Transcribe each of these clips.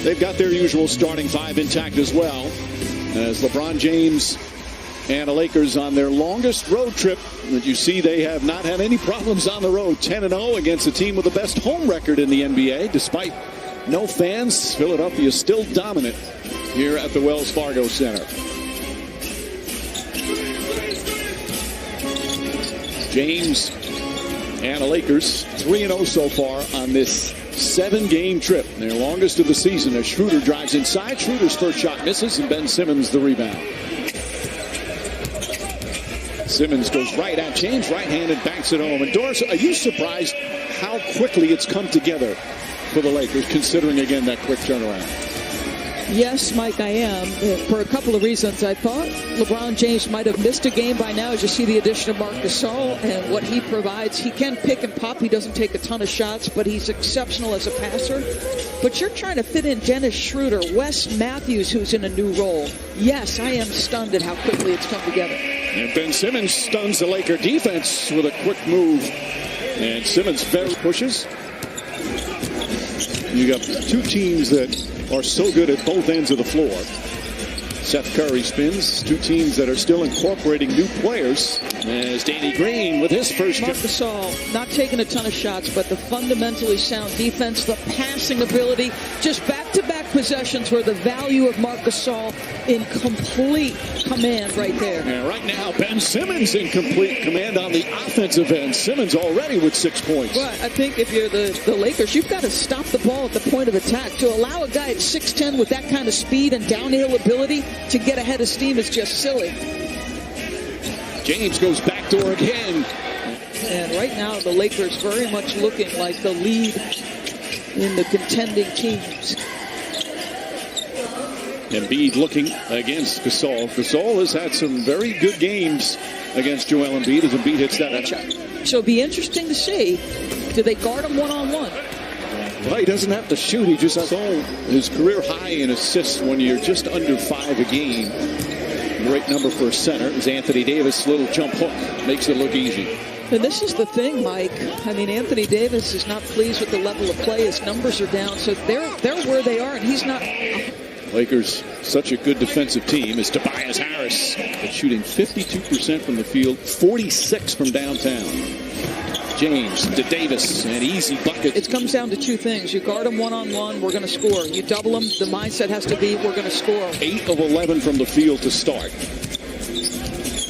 they've got their usual starting five intact as well, as LeBron James and the Lakers on their longest road trip. But you see they have not had any problems on the road. 10-0 against a team with the best home record in the NBA. Despite no fans, Philadelphia is still dominant here at the Wells Fargo Center. James and the Lakers 3-0 so far on this 7-game trip, their longest of the season, as Schroeder drives inside. Schroeder's first shot misses, and Ben Simmons the rebound. Simmons goes right at James, right-handed, banks it home. And Doris, are you surprised how quickly it's come together for the Lakers, considering, again, that quick turnaround? Yes, Mike, I am. For a couple of reasons. I thought LeBron James might have missed a game by now, as you see the addition of Marc Gasol and what he provides. He can pick and pop. He doesn't take a ton of shots, but he's exceptional as a passer. But you're trying to fit in Dennis Schroeder, Wes Matthews, who's in a new role. Yes, I am stunned at how quickly it's come together. And Ben Simmons stuns the Laker defense with a quick move. And Simmons pushes. You got two teams that are so good at both ends of the floor. Seth Curry spins. Two teams that are still incorporating new players. As Danny Green with his first. Marc Gasol not taking a ton of shots, but the fundamentally sound defense, the passing ability, just back-to-back possessions where the value of Marc Gasol in complete command right there. And right now, Ben Simmons in complete command on the offensive end. Simmons already with 6 points. Well, I think if you're the Lakers, you've got to stop the ball at the point of attack. To allow a guy at 6'10" with that kind of speed and downhill ability to get ahead of steam is just silly. James goes backdoor again. And right now, the Lakers very much looking like the lead in the contending teams. Embiid looking against Gasol. Gasol has had some very good games against Joel Embiid as Embiid hits that matchup. So it'll be interesting to see, do they guard him one-on-one? Well, he doesn't have to shoot. He just has his career high in assists when you're just under 5 a game. Great number for a center. It was Anthony Davis' little jump hook. Makes it look easy. And this is the thing, Mike. I mean, Anthony Davis is not pleased with the level of play. His numbers are down, so they're where they are, and he's not. Lakers, such a good defensive team, is Tobias Harris. That's shooting 52% from the field, 46 from downtown. James to Davis, an easy bucket. It comes down to two things. You guard him one-on-one, we're going to score. You double him, the mindset has to be, we're going to score. 8 of 11 from the field to start.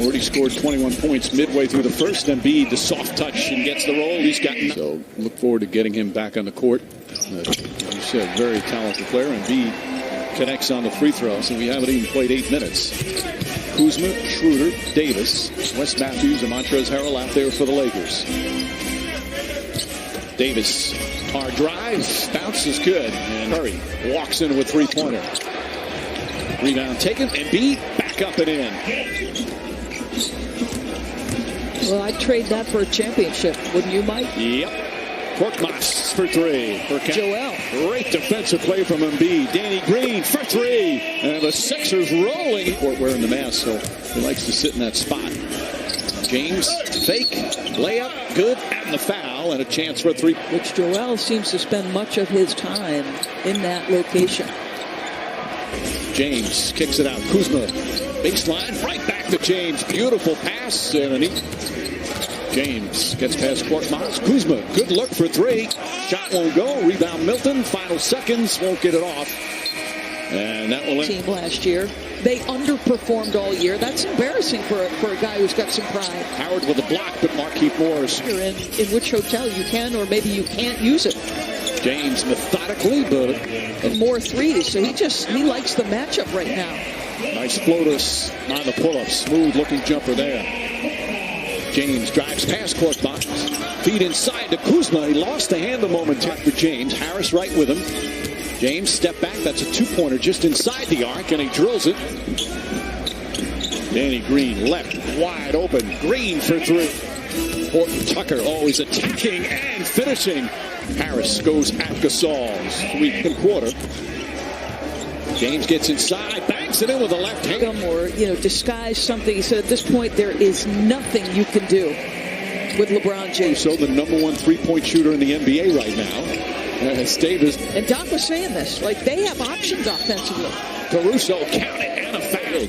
Already scored 21 points midway through the first. Embiid, the soft touch, and gets the roll. He's got. So look forward to getting him back on the court. Like you said, very talented player. Embiid connects on the free throw, so we haven't even played 8 minutes. Kuzma, Schroeder, Davis, Wes Matthews, and Montrezl Harrell out there for the Lakers. Davis, hard drive, bounce is good, and Curry walks in with three-pointer. Rebound taken, Embiid back up and in. Well, I'd trade that for a championship, wouldn't you, Mike? Yep. Korkmaz for 3. For Joel. Great defensive play from Embiid. Danny Green for 3. And the Sixers rolling. Court wearing the mask, so he likes to sit in that spot. James, fake, layup, good, and the foul, and a chance for a 3. Which Joel seems to spend much of his time in that location. James kicks it out. Kuzma, baseline, right back to James. Beautiful pass, and James gets past Korkmaz. Kuzma, good look for 3. Shot won't go. Rebound Milton. Final seconds, won't get it off. And that will team last year. They underperformed all year. That's embarrassing for a guy who's got some pride. Howard with a block, but Markieff Morris. In which hotel you can or maybe you can't use it. James methodically, but and more threes. So he likes the matchup right now. Nice floaters on the pull-up. Smooth looking jumper there. James drives past Korkmaz. Feed inside to Kuzma. He lost the handle momentarily for James. Harris right with him. James step back. That's a 2-pointer just inside the arc, and he drills it. Danny Green left wide open. Green for 3. Horton Tucker always attacking and finishing. Harris goes at Gasol's 3rd quarter. James gets inside, bangs it in with a left hand. Or, disguise something. He said at this point there is nothing you can do with LeBron James. So the #1 3-point shooter in the NBA right now. As Davis. And Doc was saying this, like they have options offensively. Caruso counted and a foul.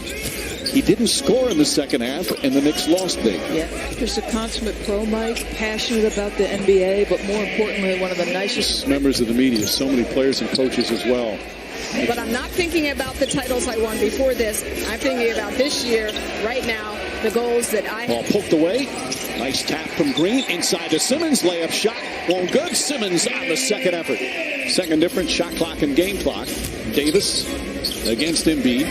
He didn't score in the second half, and the Knicks lost big. Yeah, just a consummate pro, Mike, passionate about the NBA, but more importantly, one of the nicest members of the media, so many players and coaches as well. But I'm not thinking about the titles I won before this. I'm thinking about this year, right now, the goals that I Ball poked away. Nice tap from Green. Inside to Simmons. Layup shot. Won't good. Simmons on the second effort. Second difference, shot clock and game clock. Davis against Embiid.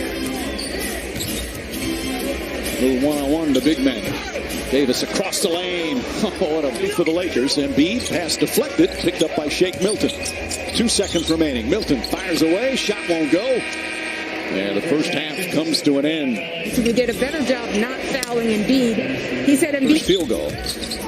Little one-on-one to big men. Davis across the lane. Oh, what a beat for the Lakers. Embiid, pass deflected, picked up by Shake Milton. 2 seconds remaining. Milton fires away. Shot won't go. And the first half comes to an end. He did a better job not fouling Embiid. He said Embiid. Field goal.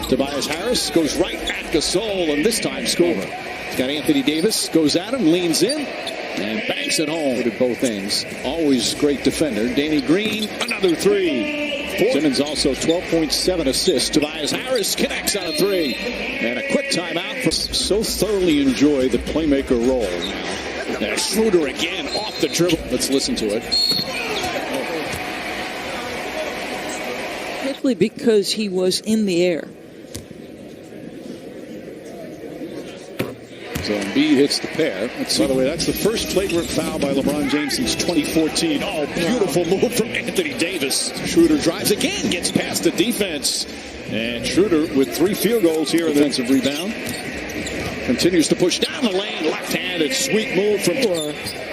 Tobias Harris goes right at Gasol, and this time score. He's got Anthony Davis, goes at him, leans in, and banks it home at both ends. Always great defender. Danny Green, another three. Simmons also 12.7 assists. Tobias Harris connects on a three. And a quick timeout. So thoroughly enjoy the playmaker role now. There's Schroeder again off the dribble. Let's listen to it. simply because he was in the air. So Embiid hits the pair. By the way, that's the first flagrant foul by LeBron James since 2014. Oh, beautiful move from Anthony Davis. Schroeder drives again, gets past the defense. And Schroeder with 3 field goals here in the defensive rebound. Continues to push down the lane. Left-handed sweet move from...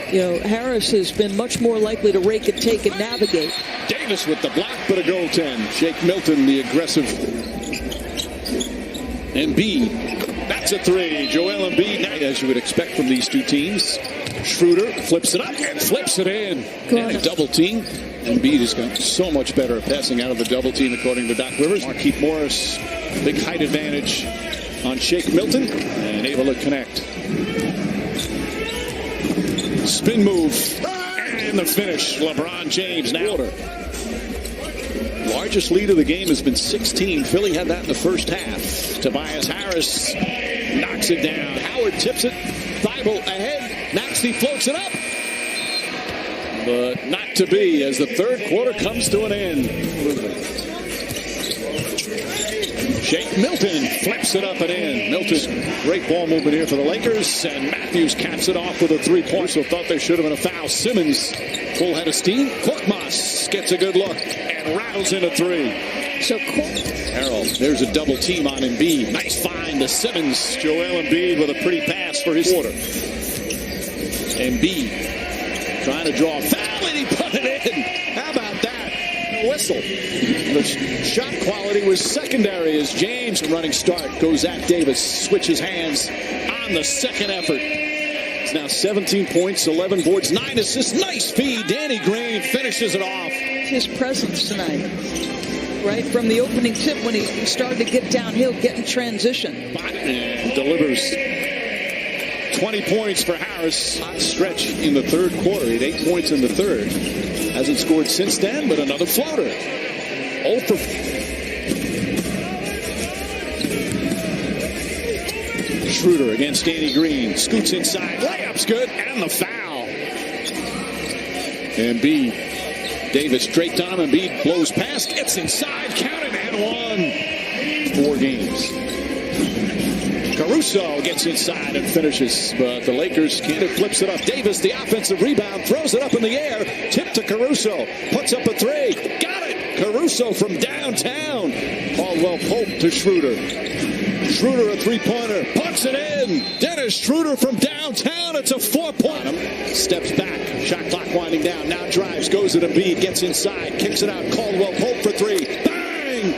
You know, Harris has been much more likely to rake and take and navigate. Davis with the block, but a goaltend. Shake Milton, the aggressive. Embiid. That's a 3. Joel Embiid, as you would expect from these two teams. Schroeder flips it up and flips it in. And a double team. Embiid has gotten so much better at passing out of the double team, according to Doc Rivers. Markieff Morris, big height advantage on Shake Milton, and able to connect. Spin move, and the finish. LeBron James now. Largest lead of the game has been 16. Philly had that in the first half. Tobias Harris knocks it down. Howard tips it. Thibault ahead. Maxey floats it up. But not to be as the third quarter comes to an end. Shake Milton flips it up and in. Milton's great ball movement here for the Lakers. And Matthews caps it off with a 3-point. So thought there should have been a foul. Simmons, full head of steam. Korkmaz gets a good look and rattles in a 3. So Harold, there's a double team on Embiid. Nice find to Simmons. Joel Embiid with a pretty pass for his quarter. Embiid trying to draw a foul, and he put it in. How about that? A whistle. The shot quality was secondary as James, running start, goes at Davis. Switches hands on the second effort. It's now 17 points, 11 boards, 9 assists. Nice feed. Danny Green finishes it off. His presence tonight, right from the opening tip when he started to get downhill, get in transition. And delivers 20 points for Harris. Hot stretch in the third quarter. He had 8 points in the third. Hasn't scored since then, but another floater. 0 for... Schroeder against Danny Green. Scoots inside. Layup's good. And the foul. Embiid. Davis straight on him. Embiid blows past. Gets inside. Counted and 1. 4 games. Caruso gets inside and finishes, but the Lakers can't. It flips it up. Davis, the offensive rebound, throws it up in the air. Tip to Caruso. Puts up a 3. Got it. Caruso from downtown. Caldwell Pope to Schroeder. Schroeder a 3-pointer. Puts it in. Dennis Schroeder from downtown. It's a 4-point. Steps back. Shot clock winding down. Now drives. Goes to Embiid. Gets inside. Kicks it out. Caldwell Pope for 3. Bang!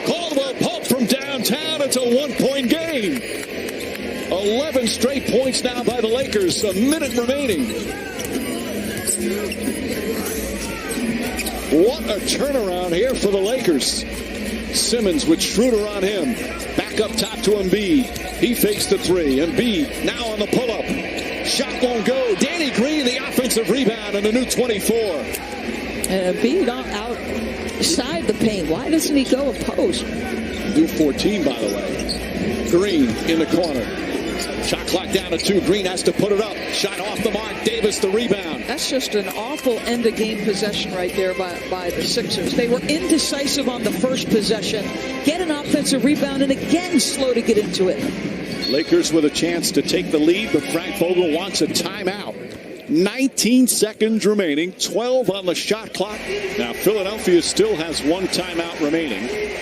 Caldwell Pope from downtown. It's a 1-point game. 11 straight points now by the Lakers. A minute remaining. What a turnaround here for the Lakers. Simmons with Schroeder on him. Back up top to Embiid. He fakes the 3. Embiid now on the pull-up. Shot won't go. Danny Green, the offensive rebound, and a new 24. And Embiid outside the paint. Why doesn't he go a post? New 14, by the way. Green in the corner. Shot clock down to 2. Green has to put it up. Shot off the mark. Davis the rebound. That's just an awful end-of-game possession right there by the Sixers. They were indecisive on the first possession. Get an offensive rebound, and again slow to get into it. Lakers with a chance to take the lead, but Frank Vogel wants a timeout. 19 seconds remaining, 12 on the shot clock. Now Philadelphia still has 1 timeout remaining.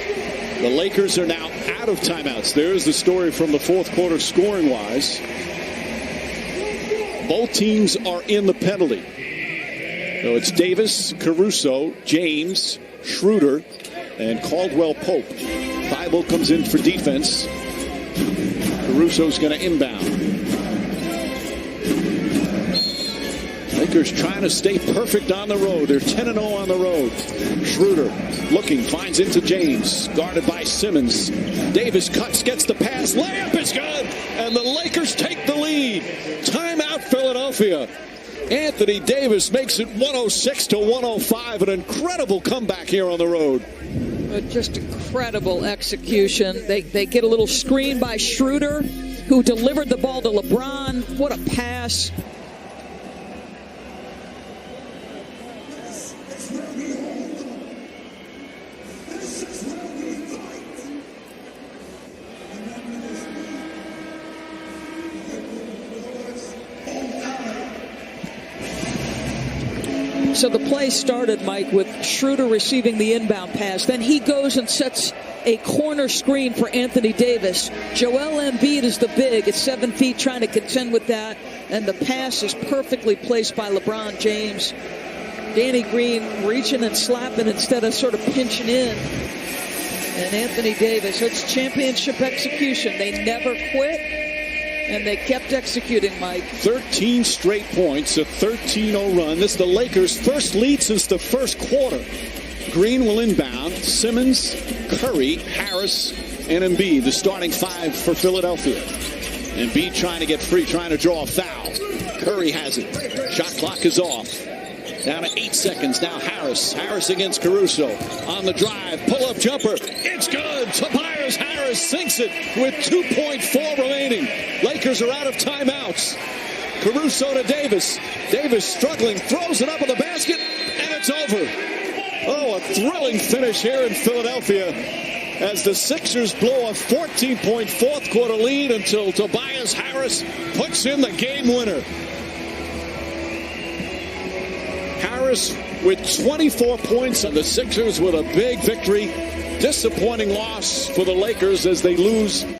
The Lakers are now out of timeouts. There's the story from the fourth quarter scoring-wise. Both teams are in the penalty. So it's Davis, Caruso, James, Schroeder, and Caldwell Pope. Thibault comes in for defense. Caruso's going to inbound. Lakers trying to stay perfect on the road. They're 10-0 on the road. Schroeder looking, finds into James. Guarded by Simmons. Davis cuts, gets the pass. Layup is good. And the Lakers take the lead. Timeout Philadelphia. Anthony Davis makes it 106-105. An incredible comeback here on the road. Just incredible execution. They get a little screen by Schroeder, who delivered the ball to LeBron. What a pass. So the play started, Mike, with Schroeder receiving the inbound pass. Then he goes and sets a corner screen for Anthony Davis. Joel Embiid is the big at 7 feet trying to contend with that. And the pass is perfectly placed by LeBron James. Danny Green reaching and slapping instead of sort of pinching in. And Anthony Davis, it's championship execution. They never quit. And they kept executing, Mike. 13 straight points, a 13-0 run. This is the Lakers' first lead since the first quarter. Green will inbound. Simmons, Curry, Harris, and Embiid, the starting 5 for Philadelphia. Embiid trying to get free, trying to draw a foul. Curry has it. Shot clock is off. Down to 8 seconds. Now Harris. Harris against Caruso. On the drive. Pull-up jumper. It's good. Tobias Harris sinks it with 2.4 remaining. Lakers are out of timeouts. Caruso to Davis. Davis struggling. Throws it up in the basket. And it's over. Oh, a thrilling finish here in Philadelphia as the Sixers blow a 14-point fourth quarter lead until Tobias Harris puts in the game winner. Harris with 24 points, and the Sixers with a big victory. Disappointing loss for the Lakers as they lose